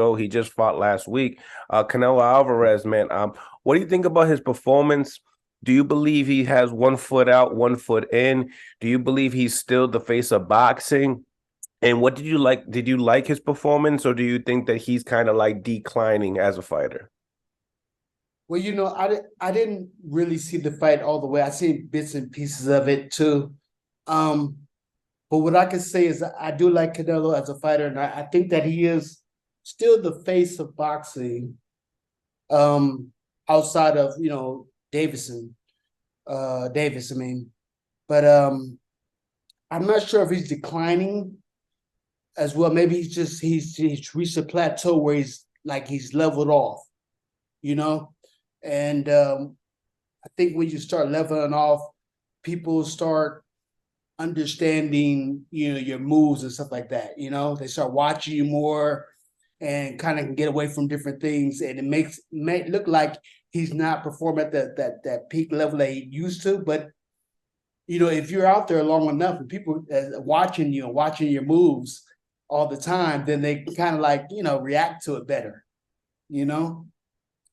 So he just fought last week. Canelo Alvarez, man. What do you think about his performance? Do you believe he has 1 foot out, 1 foot in? Do you believe he's still the face of boxing? And what did you like? Did you like his performance, or do you think that he's kind of like declining as a fighter? Well, I didn't really see the fight all the way. I seen bits and pieces of it too. Um, but what I can say is I do like Canelo as a fighter, and I think that he is still the face of boxing. Um, Outside of Davison, Davis. I mean, but I'm not sure if he's declining as well. Maybe he's reached a plateau where he's leveled off, you know. And I think when you start leveling off, people start understanding, your moves and stuff like that. They start watching you more and kind of can get away from different things, and it may look like he's not performing at that peak level that he used to. But if you're out there long enough and people watching you and watching your moves all the time, then they kind of react to it better. You know,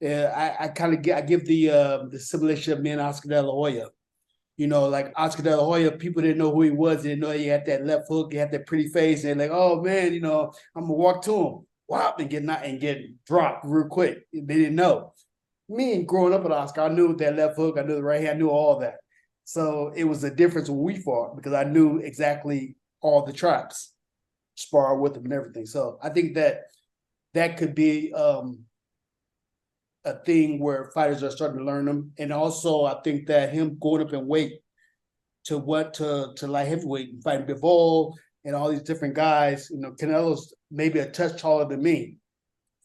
I give the simulation of me and Oscar De La Hoya. Like Oscar De La Hoya, people didn't know who he was. They didn't know he had that left hook. He had that pretty face. And they're like, oh man, I'm gonna walk to him, whop, and get dropped real quick. They didn't know. Me growing up with Oscar, I knew that left hook. I knew the right hand. I knew all that. So it was a difference when we fought because I knew exactly all the traps, spar with him and everything. So I think that could be a thing where fighters are starting to learn them. And also, I think that him going up in weight to light heavyweight and fighting Bivol and all these different guys, Canelo's maybe a touch taller than me,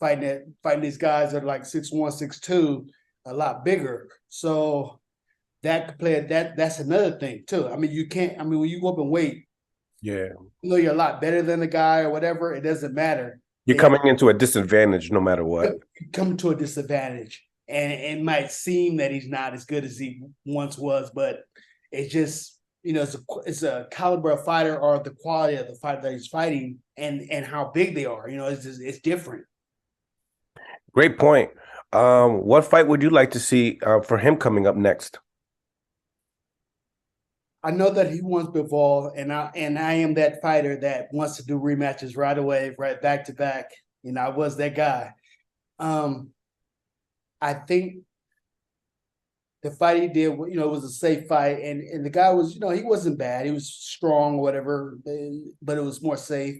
fighting these guys that are like 6'1", 6'2", a lot bigger. So that could play that's another thing too. I mean, when you go up in weight, Yeah, you're a lot better than the guy or whatever. It doesn't matter. you're coming into a disadvantage no matter what. Come to a disadvantage, and it might seem that he's not as good as he once was, but it's just it's a caliber of fighter or the quality of the fighter that he's fighting, and how big they are. It's different. Great point. What fight would you like to see for him coming up next? I know that he wants Bivol, and I am that fighter that wants to do rematches right away, right back to back. I was that guy. I think the fight he did, was a safe fight, and the guy was, he wasn't bad. He was strong, whatever, but it was more safe.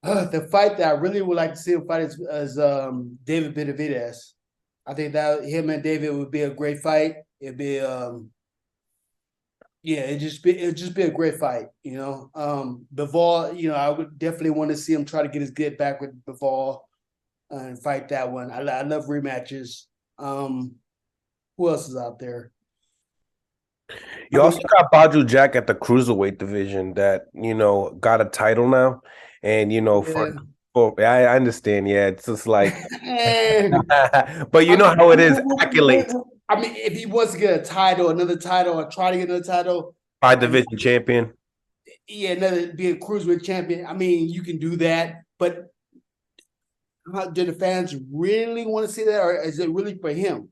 The fight that I really would like to see him fight is David Benavidez. I think that him and David would be a great fight. It'd be yeah, it'd just be a great fight. Bivol, I would definitely want to see him try to get his get back with Bivol and fight that one. I love rematches. Who else is out there? You also got Baju Jack at the cruiserweight division that got a title now, and Yeah. I understand. Yeah, it's just like, but you know how it is. Accolades I mean, if he wants to get a title, another title, or try to get another title, by I mean, division champion. yeah, another be a cruiserweight champion. I mean, you can do that, but do the fans really want to see that, or is it really for him?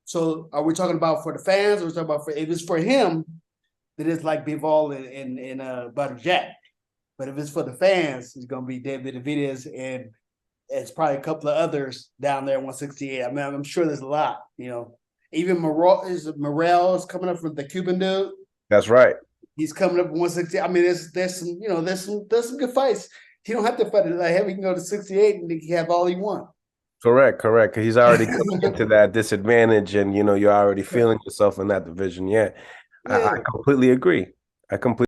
So, are we talking about for the fans, or are we talking about if it's for him? Then it's like Bivol and Butter Jack. But if it's for the fans, it's going to be David Benavidez, and it's probably a couple of others down there at 168. I mean, I'm sure there's a lot. Even Morel's coming up from the Cuban dude. That's right. He's coming up at 160. I mean, there's some good fights. He don't have to fight it like heavy. He can go to 68 and he can have all he wants. Correct. He's already coming into that disadvantage, and you're already feeling yourself in that division. Yeah, I Yeah. completely agree. I completely.